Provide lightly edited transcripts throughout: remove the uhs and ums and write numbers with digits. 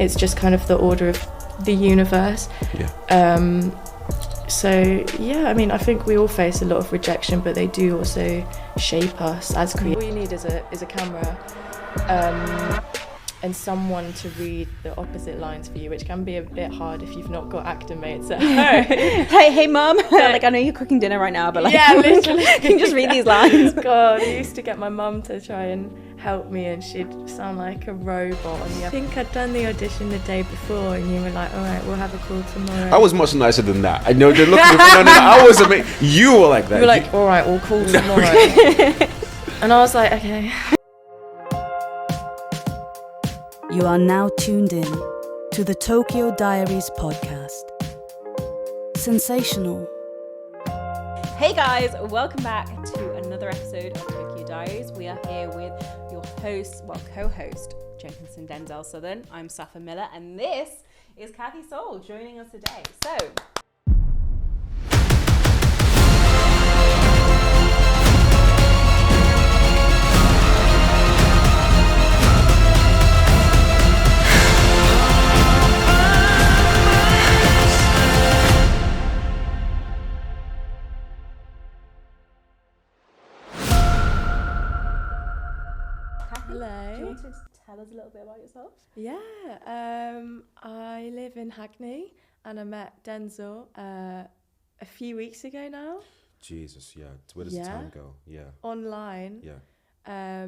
It's just kind of the order of the universe. So yeah, I mean, I think we all face a lot of rejection, but they do also shape us as creators. All you need is a camera and someone to read the opposite lines for you, which can be a bit hard if you've not got actor mates at home. hey mum, like I know you're cooking dinner right now, but like yeah, literally, can you just read these lines? God, I used to get my mum to try and help me, and she'd sound like a robot. And I think I'd done the audition the day before, and you were like, "All right, we'll have a call tomorrow." I was much nicer than that. I know they're looking for no. I was amazing. You were like that. You were like, "All right, we'll call tomorrow," and I was like, "Okay." You are now tuned in to the Tokyo Diaries podcast. Sensational. Hey guys, welcome back to another episode of Tokyo Diaries. We are here with your host, co-host, Jenkinson Denzel Southern. I'm Safa Miller, and this is Cathy Sole joining us today. So, Hello. do you want to tell us a little bit about yourself? Yeah, I live in Hackney, and I met Denzel a few weeks ago now. Jesus, yeah. Where does the time go? Yeah. Online. Yeah.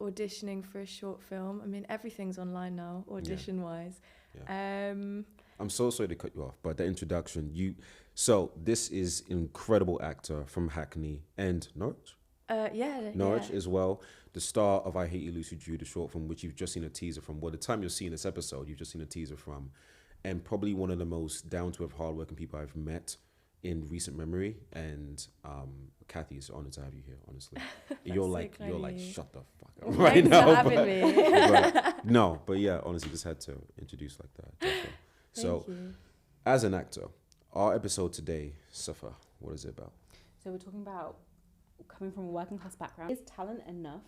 Auditioning for a short film. I mean, everything's online now, audition-wise. Yeah. I'm so sorry to cut you off, but the introduction, so this is incredible actor from Hackney and Norwich? Norwich as well. The star of I Hate You, Lucy Drew, the short film, which you've just seen a teaser from. Well, the time you're seeing this episode, you've just seen a teaser from. And probably one of the most down-to-earth, hardworking people I've met in recent memory. And Cathy, it's an honor to have you here, honestly. you're like, shut the fuck up right now. But yeah, honestly, just had to introduce like that. Definitely. So, as an actor, our episode today, Safa, what is it about? So we're talking about coming from a working class background. Is talent enough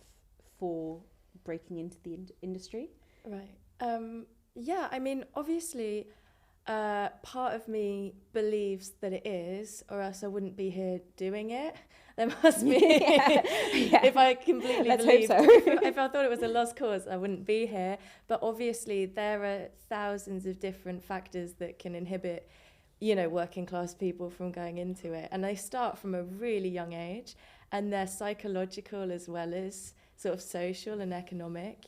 for breaking into the industry? Right. Yeah, I mean, obviously, part of me believes that it is, or else I wouldn't be here doing it. There must be. If I completely believed, hope so. if I thought it was a lost cause, I wouldn't be here. But obviously, there are thousands of different factors that can inhibit, working class people from going into it. And they start from a really young age, and they're psychological as well as sort of social and economic.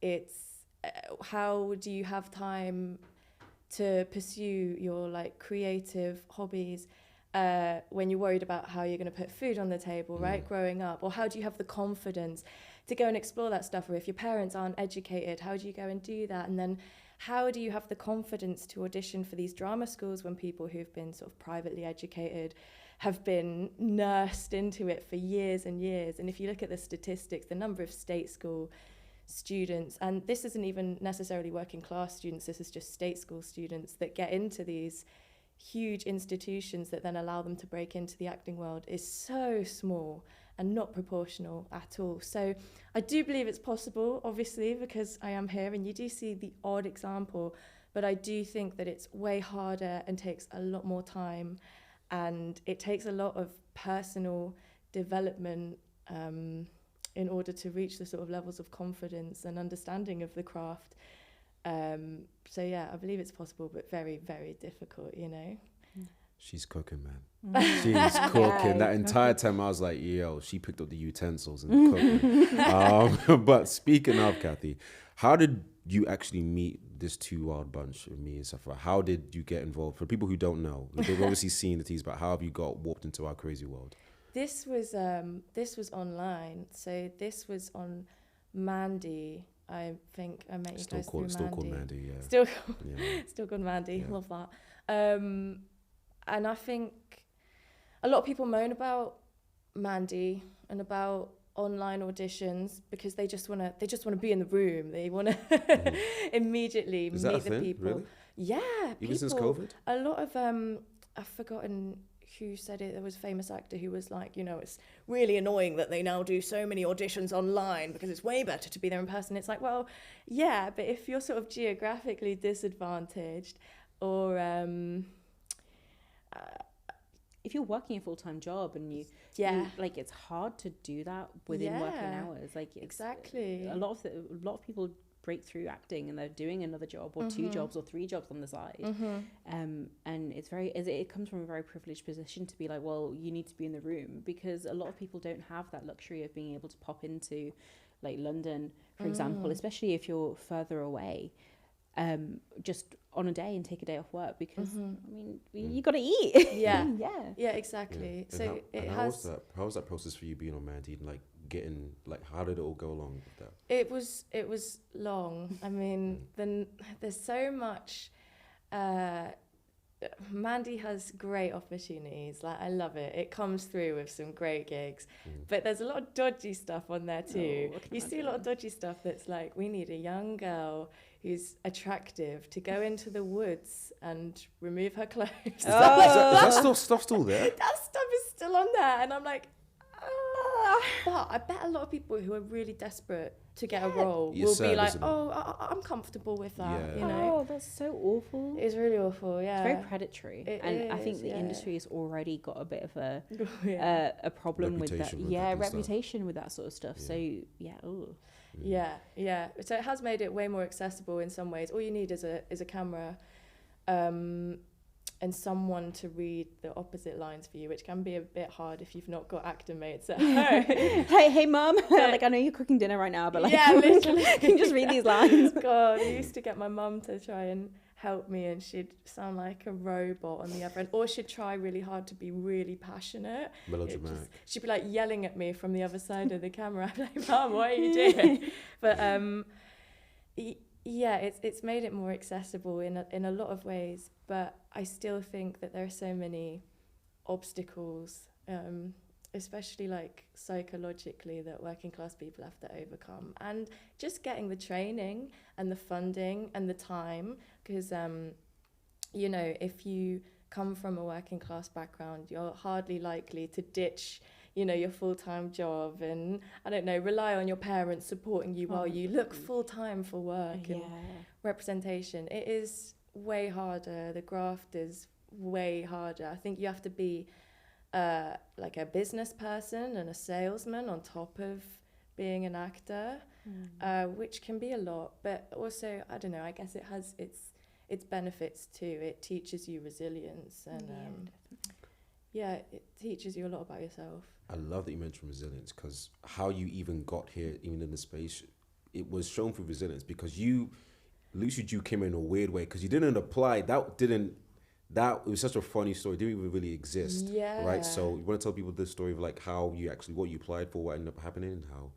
It's how do you have time to pursue your creative hobbies when you're worried about how you're going to put food on the table, right? Growing up, or how do you have the confidence to go and explore that stuff? Or if your parents aren't educated, how do you go and do that? And then how do you have the confidence to audition for these drama schools when people who've been sort of privately educated have been nursed into it for years and years? And if you look at the statistics, the number of state school students, and this isn't even necessarily working class students, this is just state school students that get into these huge institutions that then allow them to break into the acting world, is so small and not proportional at all. So I do believe it's possible, obviously, because I am here, and you do see the odd example, but I do think that it's way harder and takes a lot more time, and it takes a lot of personal development in order to reach the sort of levels of confidence and understanding of the craft. So yeah, I believe it's possible, but very, very difficult, She's cooking, man. She's cooking. That entire time I was like, yo, she picked up the utensils and cooking. But speaking of, Cathy, how did you actually meet this two wild bunch of me and Safa? How did you get involved? For people who don't know, they've obviously seen the tease, but how have you got warped into our crazy world? This was online. So this was on Mandy. I think I met you guys through Mandy. Still called Mandy, yeah. Still called Mandy. Yeah. Love that. And I think a lot of people moan about Mandy and about online auditions because they just want to be in the room. They want to immediately meet the people. Really? Yeah. Even since COVID? A lot of I've forgotten who said it? There was a famous actor who was like, it's really annoying that they now do so many auditions online because it's way better to be there in person. It's like, well, yeah, but if you're sort of geographically disadvantaged or if you're working a full-time job and you like, it's hard to do that within working hours. Like, exactly. A lot of people break through acting and they're doing another job or 2 jobs or 3 jobs on the side. And it comes from a very privileged position to be like, well, you need to be in the room, because a lot of people don't have that luxury of being able to pop into like London, for example, especially if you're further away, just on a day and take a day off work, because I mean, you got to eat. Yeah, exactly. Yeah. So how was that process for you being on Mandy, and like getting, like, how did it all go along with that? It was long. I mean, then there's so much. Mandy has great opportunities. Like, I love it. It comes through with some great gigs, but there's a lot of dodgy stuff on there too. You see a lot of dodgy stuff that's like, we need a young girl who's attractive to go into the woods and remove her clothes. Is that stuff still there? That stuff is still on there, and I'm like, but I bet a lot of people who are really desperate to get a role will be like, I'm comfortable with that. Oh, that's so awful. It's really awful. Yeah, it's very predatory, I think the industry has already got a bit of a problem with that. Reputation with that sort of stuff. So so it has made it way more accessible in some ways. All you need is a camera, and someone to read the opposite lines for you, which can be a bit hard if you've not got actor mates at home. hey mum, like, I know you're cooking dinner right now, but like, literally, can you just read these lines? God, I used to get my mum to try and help me, and she'd sound like a robot on the other end, or she'd try really hard to be really passionate. Melodramatic. She'd be like yelling at me from the other side of the camera. I'm like, Mum, what are you doing? But it's made it more accessible in a lot of ways, but I still think that there are so many obstacles, especially like psychologically, that working class people have to overcome, and just getting the training and the funding and the time, because if you come from a working class background, you're hardly likely to ditch your full-time job and, I don't know, rely on your parents supporting you while you look full-time for work and representation. It is way harder. The graft is way harder. I think you have to be like a business person and a salesman on top of being an actor, which can be a lot. But also, I don't know, I guess it has its benefits too. It teaches you resilience and it teaches you a lot about yourself. I love that you mentioned resilience, because how you even got here, even in the space, it was shown through resilience, because Lucy Jew came in a weird way, because you didn't apply. It was such a funny story. It didn't even really exist. Yeah. Right. So you want to tell people the story of like how what you applied for, what ended up happening, and how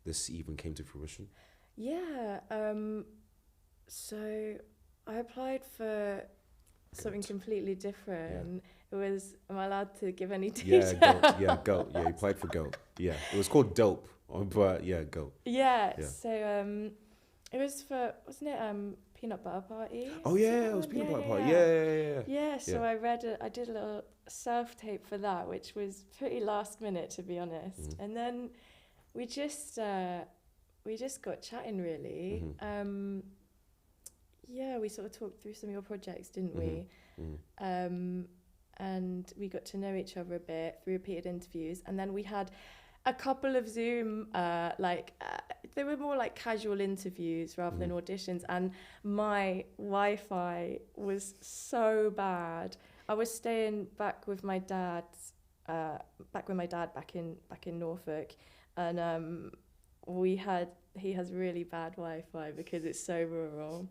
this even came to fruition? Yeah. So I applied for something completely different. Yeah. It was, am I allowed to give any details? Goat. Yeah, you applied for Goat. Yeah, it was called Dope, but Goat. Yeah. So it was for, wasn't it Peanut Butter Party? Oh yeah, it was Peanut Butter Party. Yeah. So I did a little self-tape for that, which was pretty last minute, to be honest. And then we just got chatting, really. We sort of talked through some of your projects, didn't we? And we got to know each other a bit through repeated interviews, and then we had a couple of Zoom they were more like casual interviews rather than auditions, and my Wi-Fi was so bad. I was staying back with my dad back in Norfolk, and he has really bad Wi-Fi because it's so rural.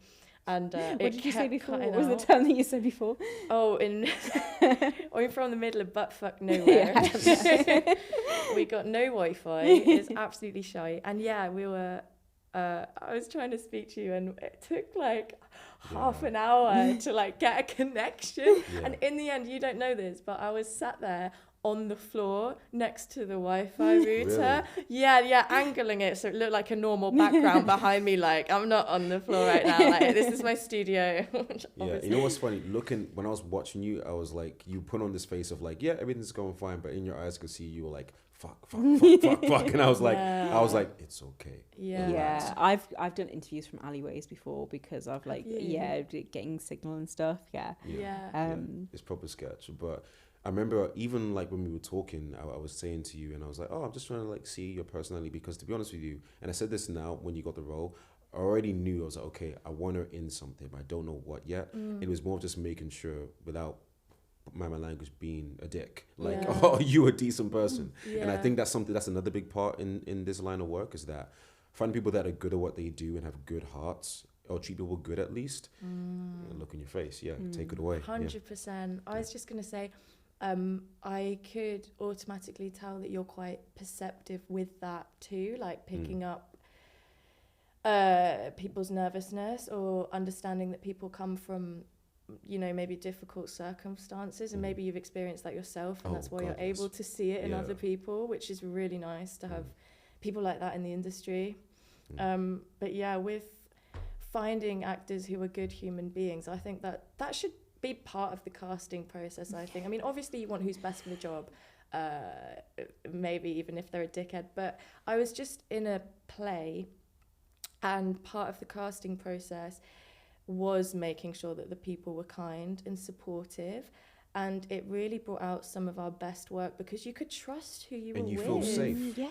And what did you say before? What was the term that you said before? We're from the middle of buttfuck nowhere. We got no Wi-Fi. It's absolutely shy. And we were. I was trying to speak to you, and it took like half an hour to like get a connection. And in the end, you don't know this, but I was sat there on the floor next to the Wi-Fi router. Really? Yeah, angling it so it looked like a normal background behind me. Like, I'm not on the floor right now. Like, this is my studio. Yeah, you know what's funny? When I was watching you, I was like, you put on this face of like, yeah, everything's going fine, but in your eyes, I could see you were like, fuck, and I was like, it's okay. Yeah. I've done interviews from alleyways before because of like, getting signal and stuff. Yeah. It's proper sketch, but I remember even like when we were talking, I was saying to you, and I was like, I'm just trying to like see your personality, because to be honest with you, and I said this now when you got the role, I already knew. I was like, okay, I want her in something, but I don't know what yet. It was more just making sure, without my language, being a dick, like, oh, you a decent person. And I think that's another big part in this line of work, is that find people that are good at what they do and have good hearts, or treat people good at least. Look in your face, take it away. 100%. I was just gonna say, I could automatically tell that you're quite perceptive with that too, like picking up people's nervousness, or understanding that people come from, you know, maybe difficult circumstances, and maybe you've experienced that yourself, and that's why you're able to see it in other people, which is really nice to have people like that in the industry. But yeah, with finding actors who are good human beings, I think that should be part of the casting process. I think, I mean, obviously you want who's best for the job, maybe even if they're a dickhead, but I was just in a play, and part of the casting process was making sure that the people were kind and supportive, and it really brought out some of our best work, because you could trust who you were with. And you feel safe. You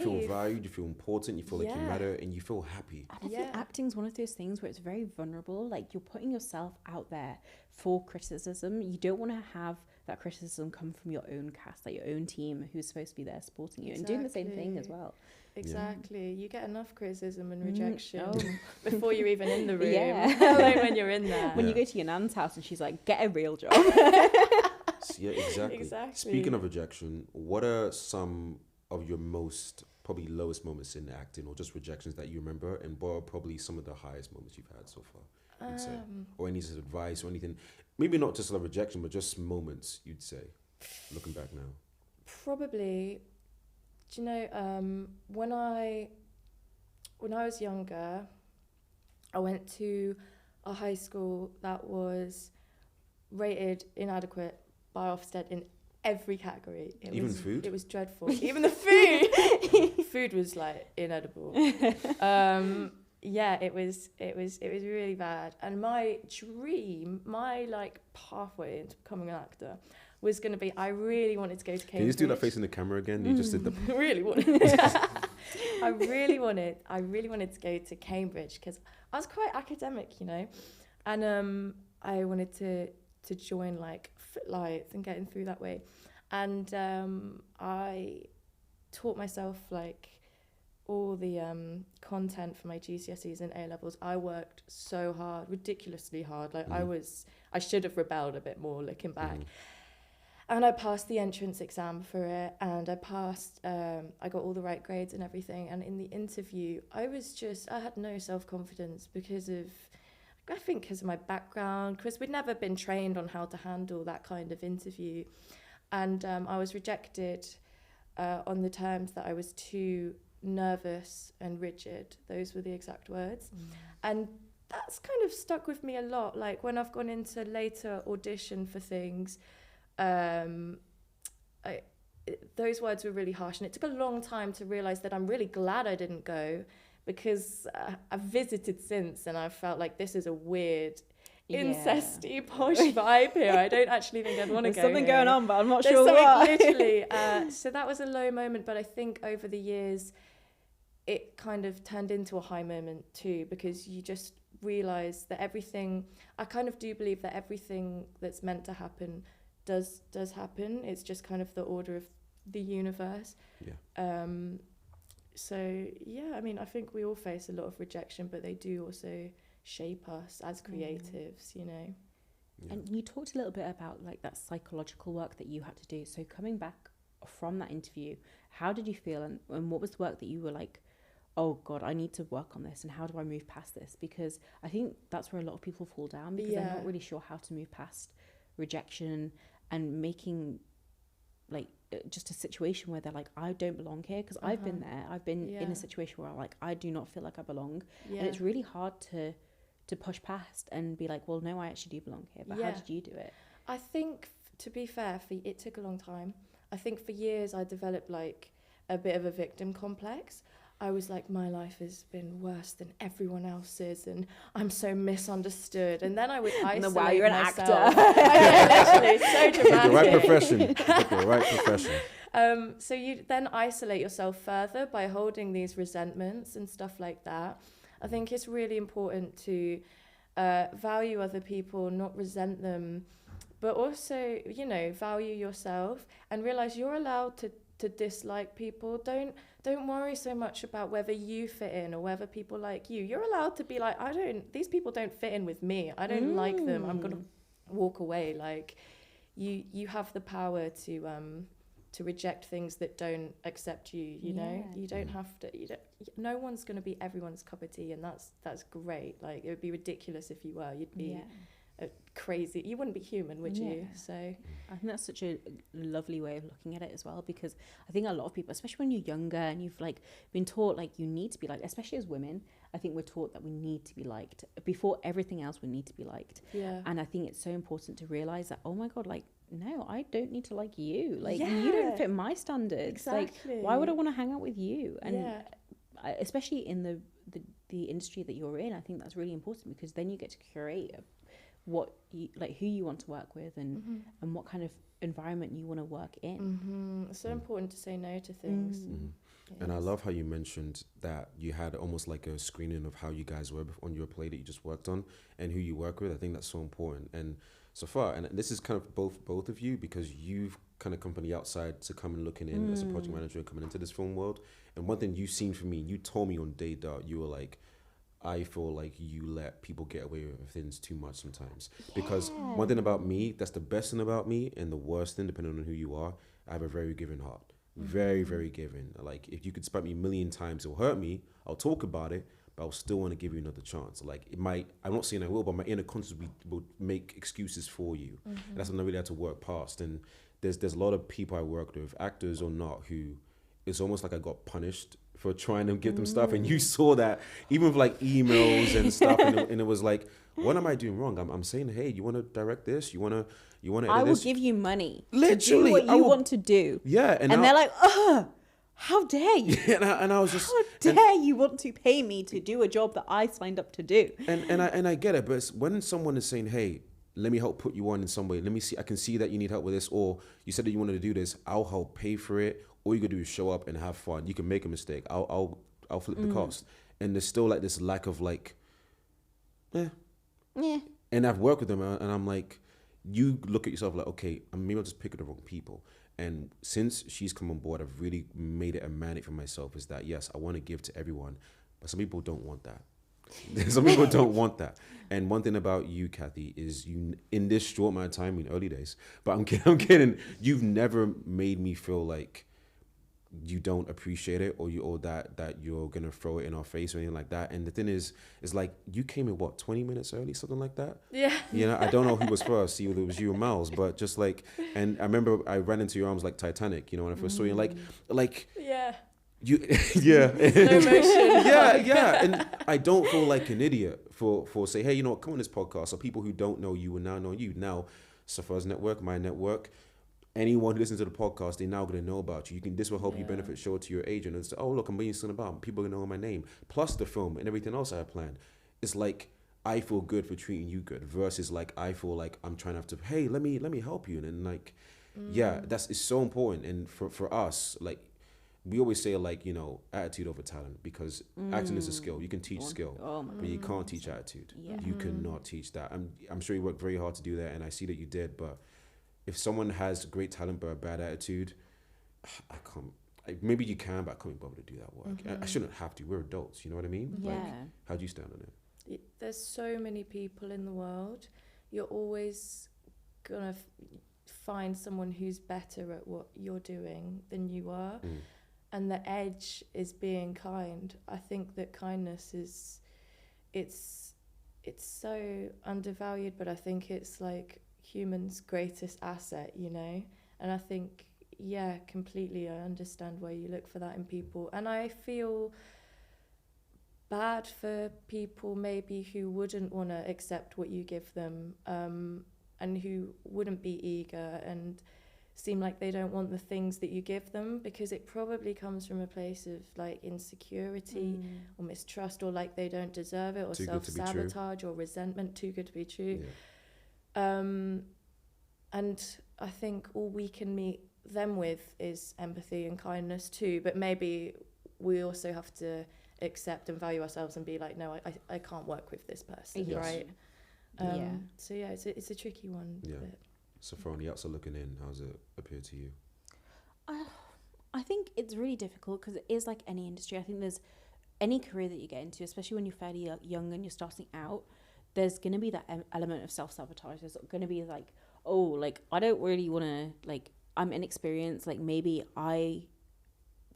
feel valued, you feel important, you feel like you matter, and you feel happy. And I think acting's one of those things where it's very vulnerable. Like, you're putting yourself out there for criticism. You don't want to have that criticism come from your own cast, like your own team who's supposed to be there supporting you and doing the same thing as well. Exactly. You get enough criticism and rejection before you're even in the room. Like when you're in there. When you go to your nan's house and she's like, get a real job. Exactly. Speaking of rejection, what are some of your probably lowest moments in acting, or just rejections that you remember, and what are probably some of the highest moments you've had so far, you'd say? Or any advice or anything? Maybe not just a rejection, but just moments, you'd say, looking back now. Probably... Do you know, when I was younger, I went to a high school that was rated inadequate by Ofsted in every category. Food? It was dreadful. Even the food. Food was like inedible. It was really bad. And my dream, my like pathway into becoming an actor, was going to be, I really wanted to go to Cambridge. Can you just do that face in the camera again? You just did the... really wanted. I really wanted to go to Cambridge, because I was quite academic, you know, and I wanted to join like Footlights and getting through that way, and I taught myself like all the content for my GCSEs and A-levels. I worked so hard, ridiculously hard. Like I should have rebelled a bit more looking back. And I passed the entrance exam for it, and I got all the right grades and everything. And in the interview, I had no self-confidence because of my background, because we'd never been trained on how to handle that kind of interview. And I was rejected on the terms that I was too nervous and rigid. Those were the exact words. And that's kind of stuck with me a lot. Like, when I've gone into later audition for things, those words were really harsh, and it took a long time to realize that I'm really glad I didn't go, because I've visited since, and I felt like this is a weird incesty posh vibe here. I don't actually think I'd want to go. There's something going on, but I'm not There's sure what. Literally. So that was a low moment, but I think over the years it kind of turned into a high moment too, because you just realize that I kind of do believe that everything that's meant to happen does happen. It's just kind of the order of the universe. So yeah, I mean, I think we all face a lot of rejection, but they do also shape us as creatives, you know. And you talked a little bit about like that psychological work that you had to do. So coming back from that interview, how did you feel, and what was the work that you were like, oh God, I need to work on this, and how do I move past this? Because I think that's where a lot of people fall down, because they're not really sure how to move past rejection and making like just a situation where they're like, I don't belong here, because I've been there. I've been in a situation where like I do not feel like I belong, and it's really hard to push past and be like, well, no, I actually do belong here. But how did you do it? I think, to be fair, it took a long time. I think for years I developed like a bit of a victim complex. I was like, my life has been worse than everyone else's, and I'm so misunderstood. And then I would isolate wow, you're an myself. actor. Literally, so dramatic. The right profession. The right profession. So you then isolate yourself further by holding these resentments and stuff like that. I think it's really important to value other people, not resent them, but also, you know, value yourself and realize you're allowed to dislike people. Don't worry so much about whether you fit in or whether people like you. You're allowed to be like, these people don't fit in with me. I don't like them. I'm gonna walk away. Like, you have the power to reject things that don't accept you. You know, you don't have to. No one's gonna be everyone's cup of tea, and that's great. Like, it would be ridiculous if you were. You'd be crazy. You wouldn't be human, would you? So I think that's such a lovely way of looking at it as well, because I think a lot of people, especially when you're younger and you've like been taught like you need to be liked, especially as women, I think we're taught that we need to be liked before everything else. We need to be liked. And I think it's so important to realize that, oh my god, like, no, I don't need to like you. Like, you don't fit my standards. Exactly. Like, why would I want to hang out with you? And especially in the industry that you're in, I think that's really important, because then you get to curate what you like, who you want to work with, and what kind of environment you want to work in. It's so important to say no to things. And I love how you mentioned that you had almost like a screening of how you guys were on your play that you just worked on and who you work with. I think that's so important. And so far, and this is kind of both of you, because you've kind of come from the outside to come and looking in as a project manager coming into this film world. And one thing you've seen from me, you told me on day dot, you were like, I feel like you let people get away with things too much sometimes. Because one thing about me, that's the best thing about me, and the worst thing, depending on who you are, I have a very giving heart. Very, very giving. Like, if you could spite me a million times, it'll hurt me. I'll talk about it, but I'll still want to give you another chance. Like, it might, I'm not saying I will, but my inner conscience will make excuses for you. And that's something I really had to work past. And there's a lot of people I worked with, actors or not, who it's almost like I got punished for trying to give them stuff. And you saw that even with like emails and stuff, and it was like, what am I doing wrong? I'm saying, hey, you want to direct this? You want to edit this? I will give you money literally to do what you want to do. Yeah. And they're like, how dare you? And I was just, how dare you want to pay me to do a job that I signed up to do? And I get it, but when someone is saying, hey, let me help put you on in some way. Let me see, I can see that you need help with this, or you said that you wanted to do this, I'll help pay for it. All you gotta do is show up and have fun. You can make a mistake. I'll flip the cost. And there's still like this lack of like, And I've worked with them, and I'm like, you look at yourself like, okay, maybe I'll just pick the wrong people. And since she's come on board, I've really made it a mandate for myself, is that yes, I want to give to everyone, but some people don't want that. Some people don't want that. And one thing about you, Cathy, is you, in this short amount of time, in early days, but I'm kidding, you've never made me feel like you don't appreciate it, or that you're gonna throw it in our face or anything like that. And the thing is like, you came in 20 minutes early, something like that. You know, I don't know who was first, either it was you or Miles, but just like, and I remember I ran into your arms like Titanic, you know, when I first saw you, like you Slow motion. And I don't feel like an idiot for say, hey, you know what, come on this podcast. So people who don't know you will now know you. Now Safar's network, my network, anyone who listens to the podcast, they're now going to know about you. This will help you benefit, show it to your agent, and say, oh, look, I'm being something about. People are going to know my name, plus the film and everything else I have planned. It's like, I feel good for treating you good, versus like, I feel like I'm trying to have to, hey, let me help you. And like, it's so important. And for us, like, we always say, like, you know, attitude over talent, because acting is a skill. You can teach skill, but you can't teach attitude. You cannot teach that. I'm sure you worked very hard to do that, and I see that you did, but if someone has great talent but a bad attitude, I can't. Maybe you can, but I can't be bothered to do that work. I shouldn't have to. We're adults, you know what I mean? Yeah. Like, how do you stand on it? There's so many people in the world. You're always gonna find someone who's better at what you're doing than you are. And the edge is being kind. I think that kindness is, it's so undervalued, but I think it's like humans' greatest asset, you know? And I think yeah, completely. I understand why you look for that in people. And I feel bad for people maybe who wouldn't want to accept what you give them, and who wouldn't be eager and seem like they don't want the things that you give them, because it probably comes from a place of like insecurity or mistrust, or like they don't deserve it, or self-sabotage or resentment. Too good to be true. And I think all we can meet them with is empathy and kindness too, but maybe we also have to accept and value ourselves and be like, no, I can't work with this person, right? So yeah, it's a tricky one. Yeah. So from the outside looking in, how does it appear to you? I think it's really difficult because it is like any industry. I think there's any career that you get into, especially when you're fairly young and you're starting out, there's going to be that element of self-sabotage. There's going to be like, oh, like, I don't really want to, like, I'm inexperienced, like, maybe I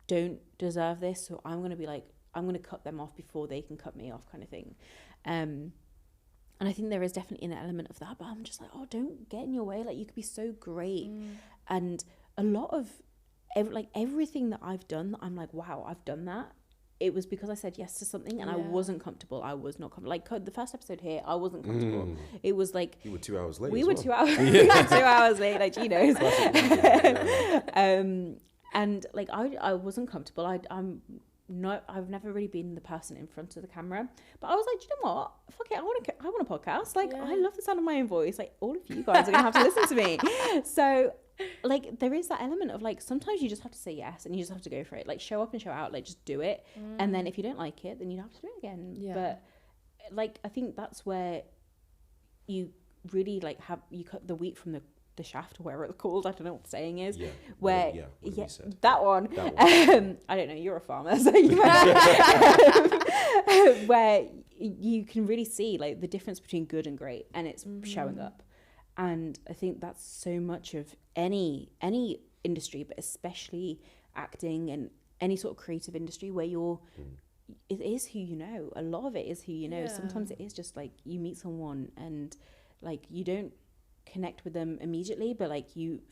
don't deserve this, so I'm going to be like, I'm going to cut them off before they can cut me off, kind of thing. And I think there is definitely an element of that, but I'm just like, oh, don't get in your way. Like, you could be so great. And a lot of, everything that I've done, I'm like, wow, I've done that. It was because I said yes to something and I wasn't comfortable. I was not comfortable. Like the first episode here, I wasn't comfortable. It was like... You were 2 hours late. We were 2 hours we were 2 hours late, like, you know. And like, I wasn't comfortable. I've never really been the person in front of the camera, but I was like, do you know what? Fuck it, I want a podcast. Like, I love the sound of my own voice. Like, all of you guys are gonna have to listen to me. So, like, there is that element of like, sometimes you just have to say yes and you just have to go for it. Like, show up and show out. Like, just do it. And then if you don't like it, then you have to do it again. But like, I think that's where you really like you cut the wheat from the shaft, or whatever it's called. I don't know what the saying is. That one. I don't know, you're a farmer, so you might where you can really see like the difference between good and great, and it's showing up. And I think that's so much of any industry, but especially acting and any sort of creative industry where it is who you know. A lot of it is who you know. Sometimes it is just like you meet someone and like you don't connect with them immediately, but like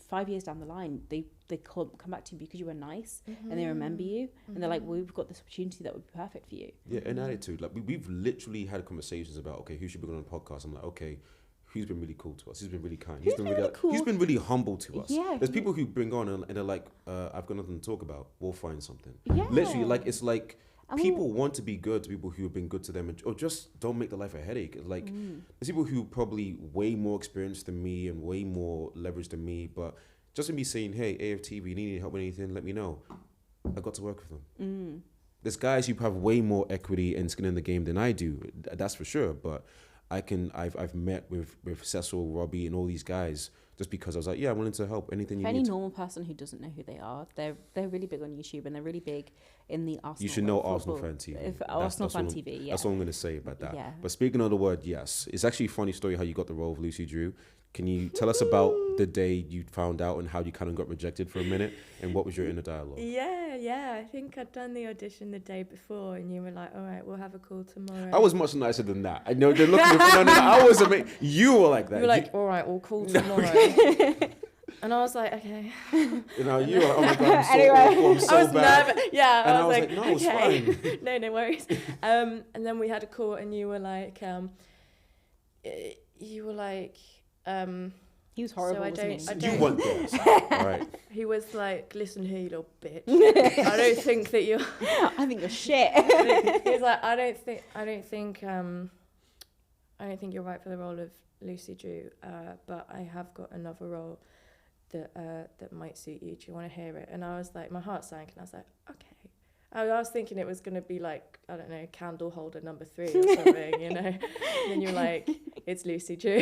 5 years down the line they come back to you because you were nice and they remember you and they're like, well, we've got this opportunity that would be perfect for you. And attitude, like we've literally had conversations about, okay, who should be going on the podcast. I'm like, okay, who's been really cool to us, who's been really kind, he's been really cool, he's been really humble to us. There's people who bring on and they're like, I've got nothing to talk about, we'll find something. Literally, like, it's like people want to be good to people who have been good to them, or just don't make their life a headache. Like, there's people who probably way more experienced than me and way more leverage than me, but just in me saying, hey, AFTV, you need help with anything, let me know, I got to work with them. There's guys who have way more equity and skin in the game than I do, that's for sure, but I've met with Cecil, Robbie, and all these guys just because I was like, yeah, I'm willing to help anything you need. Any normal person who doesn't know who they are, they're really big on YouTube and they're really big in the Arsenal. You should know Arsenal Fan TV. Arsenal Fan TV, yeah. That's all I'm going to say about that. Yeah. But speaking of the word yes, it's actually a funny story how you got the role of Lucy Drew. Can you tell us about the day you found out and how you kind of got rejected for a minute, and what was your inner dialogue? Yeah. I think I'd done the audition the day before, and you were like, all right, we'll have a call tomorrow. I was much nicer than that. I know they're looking at me. No, I was amazing. You were like that. You were like, all right, we'll call tomorrow. And I was like, okay. You know, you were, oh my God, I'm so awful, I'm so I was bad. nervous. Yeah, and I was like, no, it's fine. No worries. And then we had a call, and you were like, he was horrible, wasn't he? You weren't there. All right. He was like, listen here, you little bitch. I don't think that you're... I think you're shit. He was like, I don't think you're right for the role of Lucy Drew, but I have got another role that might suit you. Do you want to hear it? And I was like, my heart sank, and I was like, okay. I was thinking it was going to be like, I don't know, candle holder number 3 or something, you know. And then you're like, it's Lucy Drew,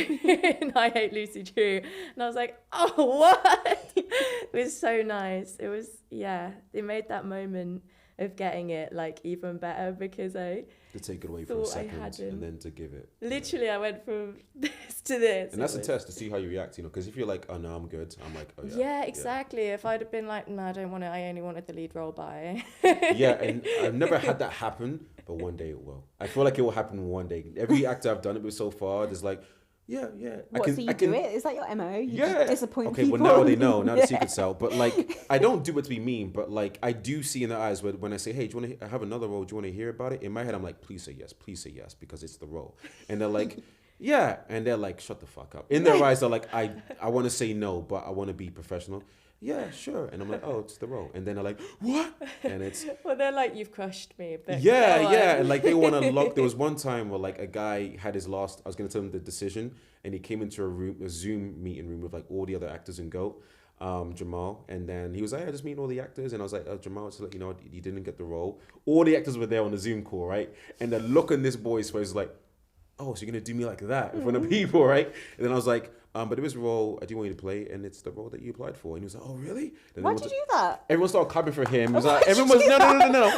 and I hate Lucy Drew. And I was like, oh, what? It was so nice. It was, it made that moment of getting it like even better, because I to take it away for a second and then to give it. Literally, I went from this to this. And that's a test to see how you react, you know, because if you're like, oh no, I'm good, I'm like, oh yeah. Yeah, exactly. If I'd have been like, no, I don't want it, I only wanted the lead role, bye. Yeah, and I've never had that happen, but one day it will. I feel like it will happen one day. Every actor I've done it with so far, there's like Yeah. What, so you do it? Is that your MO? You just disappoint people? Okay, well, now they know. Now the secret's out. But, like, I don't do it to be mean, but, like, I do see in their eyes when I say, hey, do you want to have another role? Do you want to hear about it? In my head, I'm like, please say yes, because it's the role. And they're like, yeah. And they're like, shut the fuck up. In their eyes, they're like, I want to say no, but I want to be professional. Yeah, sure. And I'm like, oh, it's the role. And then they're like, what? And it's... Well, they're like, you've crushed me. But yeah. And, like, they want to lock... There was one time where, like, a guy had his last... I was going to tell him the decision, and he came into a Zoom meeting room with, like, all the other actors in GOAT, Jamal. And then he was like, I just meeting all the actors. And I was like, Jamal, just to let you know, you didn't get the role. All the actors were there on the Zoom call, right? And the look on this boy's face was like, oh, so you're going to do me like that in front of people, right? And then I was like... but there is a role I do want you to play, and it's the role that you applied for. And he was like, "Oh, really?" Why'd you do that? Everyone started clapping for him. It was like, everyone was no.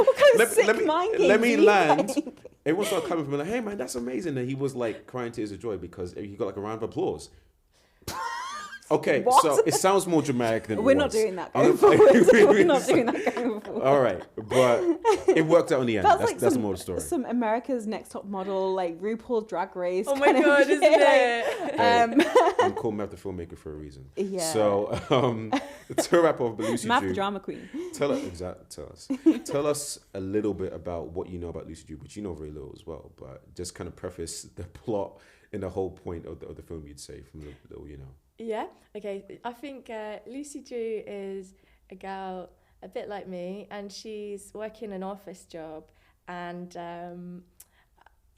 What kind of sick mind games let me are you land. playing? Everyone started clapping for him, like, "Hey, man, that's amazing!" And he was like crying tears of joy because he got like a round of applause. Okay, What? so it sounds more dramatic than We're it not was. doing that going forward. We're not doing that going forward. All right, but it worked out in the end. That's the more the story. Some America's Next Top Model, like RuPaul Drag Race. Oh my God, isn't it? I'm called Matt the filmmaker for a reason. Yeah. So to wrap up, Lucy Math Drew, drama queen. Tell us a little bit about what you know about Lucy Drew, but you know very little as well. But just kind of preface the plot and the whole point of the film, you'd say, from the little you know. Yeah, okay. I think Lucy Drew is a gal a bit like me, and she's working an office job. And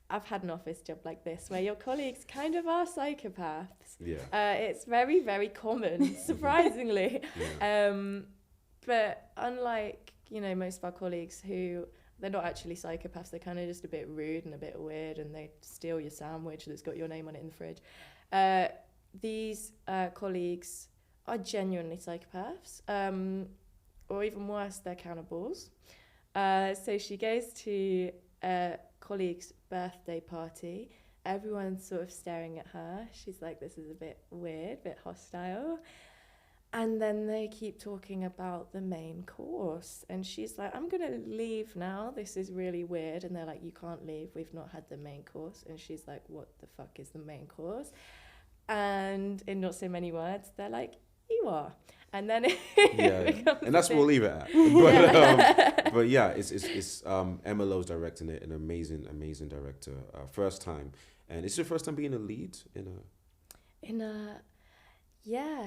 I've had an office job like this where your colleagues kind of are psychopaths. Yeah. It's very, very common, surprisingly. Yeah. But unlike, most of our colleagues who... They're not actually psychopaths. They're kind of just a bit rude and a bit weird, and they steal your sandwich that's got your name on it in the fridge. These colleagues are genuinely psychopaths, or even worse, they're cannibals. So she goes to a colleague's birthday party. Everyone's sort of staring at her. She's like, this is a bit weird, a bit hostile. And then they keep talking about the main course. And she's like, I'm going to leave now. This is really weird. And they're like, you can't leave. We've not had the main course. And she's like, what the fuck is the main course? And in not so many words, they're like, you are. And then and that's what we'll leave it at. But yeah, it's Emma Lowe's directing it, an amazing director. First time, and it's your first time being a lead in a. Yeah.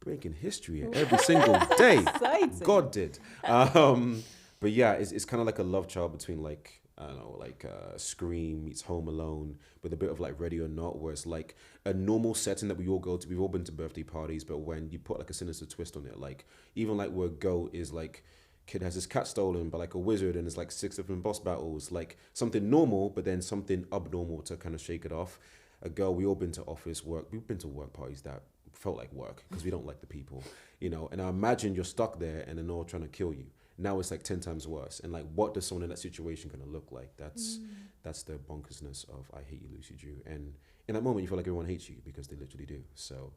Breaking history every single day. Exciting. God did. But yeah, it's kind of like a love child between like, I don't know, like Scream meets Home Alone with a bit of like Ready or Not, where it's like a normal setting that we all go to. We've all been to birthday parties, but when you put like a sinister twist on it, like even like where Go is like, kid has his cat stolen by like a wizard and there's like 6 different boss battles, like something normal, but then something abnormal to kind of shake it off. A girl, we all been to office work. We've been to work parties that felt like work because we don't like the people, and I imagine you're stuck there and they're all trying to kill you. Now it's like 10 times worse. And like, what does someone in that situation gonna look like? That's the bonkersness of I Hate You, Lucy Drew. And in that moment, you feel like everyone hates you because they literally do. So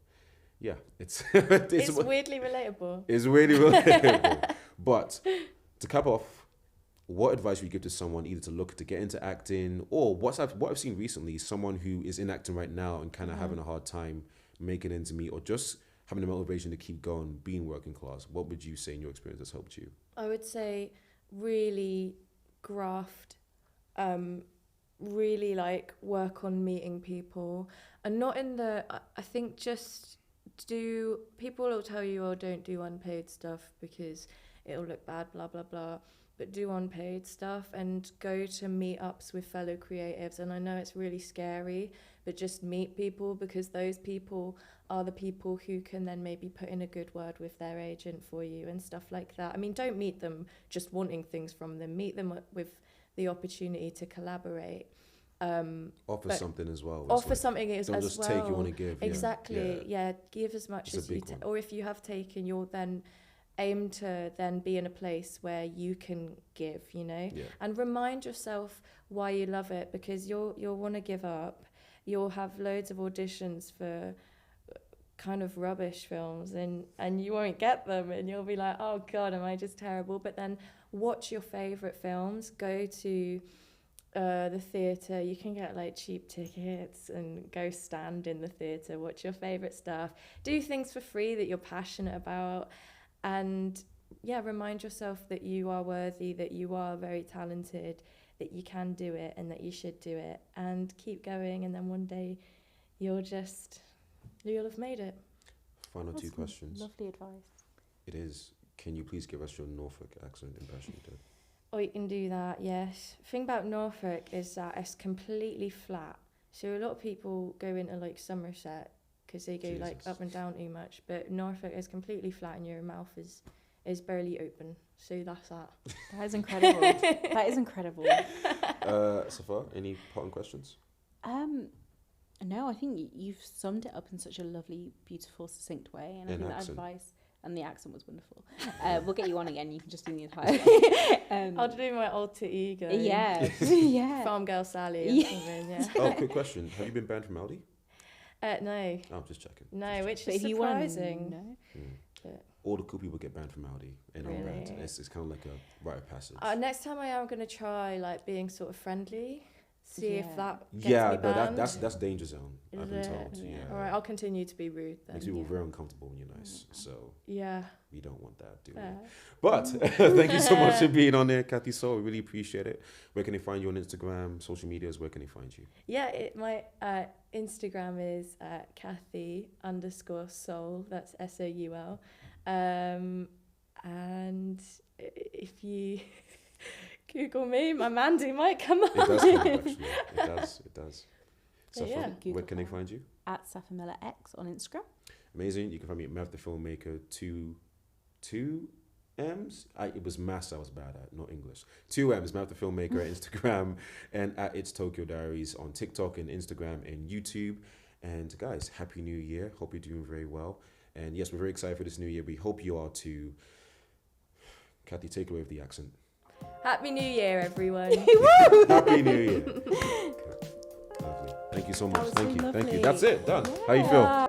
yeah, it's weirdly relatable. It's really relatable. But to cap off, what advice would you give to someone either to look to get into acting, or what I've seen recently, someone who is in acting right now and kind of having a hard time making ends meet, or just having the motivation to keep going, being working class? What would you say in your experience has helped you? I would say really graft, really like work on meeting people, and not in the, I think just people will tell you, oh, don't do unpaid stuff because it'll look bad, blah, blah, blah. But do unpaid stuff and go to meetups with fellow creatives. And I know it's really scary, but just meet people, because those people are the people who can then maybe put in a good word with their agent for you and stuff like that. I mean, don't meet them just wanting things from them. Meet them with the opportunity to collaborate. Offer something as well. Offer something as well. Don't just take, you want to give. Exactly. Yeah. Give as much as you or if you have taken, you'll then aim to then be in a place where you can give, and remind yourself why you love it, because you'll want to give up. You'll have loads of auditions for kind of rubbish films and you won't get them, and you'll be like, oh God, am I just terrible? But then watch your favorite films, go to The theatre, you can get like cheap tickets and go stand in the theatre, watch your favourite stuff, do things for free that you're passionate about, and remind yourself that you are worthy, that you are very talented, that you can do it and that you should do it, and keep going, and then one day you'll have made it. Final two questions. Lovely advice. It is, can you please give us your Norfolk accent impression? Oh, you can do that, yes. The thing about Norfolk is that it's completely flat. So a lot of people go into like Somerset because they go like up and down too much. But Norfolk is completely flat and your mouth is barely open. So that's that. That is incredible. That is incredible. Safa, any parting questions? No, I think you've summed it up in such a lovely, beautiful, succinct way. And I think that advice... And the accent was wonderful. We'll get you on again. You can just do the entire... I'll do my alter ego. Yeah. Yeah. Farm Girl Sally or something, yeah. Oh, quick question. Have you been banned from Aldi? No. Oh, I'm just checking. No, which is surprising. All the cool people get banned from Aldi. And really? I'm banned. It's kind of like a rite of passage. Next time I am going to try like being sort of friendly. See if that gets me but banned. that's danger zone. I've been told. Yeah. All right, I'll continue to be rude then. Makes people very uncomfortable when you're nice. So yeah, we don't want that, do we? But thank you so much for being on there, Cathy Sole. We really appreciate it. Where can they find you on Instagram, social medias? Where can they find you? Yeah, my Instagram is Cathy_Sole. That's SOUL. And if you Google me, my Mandy might come up. It does come up, actually. It does. So where can they find you? At Safa Miller X on Instagram. Amazing. You can find me at Mav the Filmmaker, two M's. It was maths I was bad at, not English. 2 M's, Mav the Filmmaker at Instagram, and at It's Tokyo Diaries on TikTok and Instagram and YouTube. And guys, Happy New Year. Hope you're doing very well. And yes, we're very excited for this new year. We hope you are too. Cathy, take away with the accent. Happy New Year, everyone. Happy New Year. Okay. Lovely. Thank you so much. Thank you. Lovely. Thank you. That's it. Done. How you feel?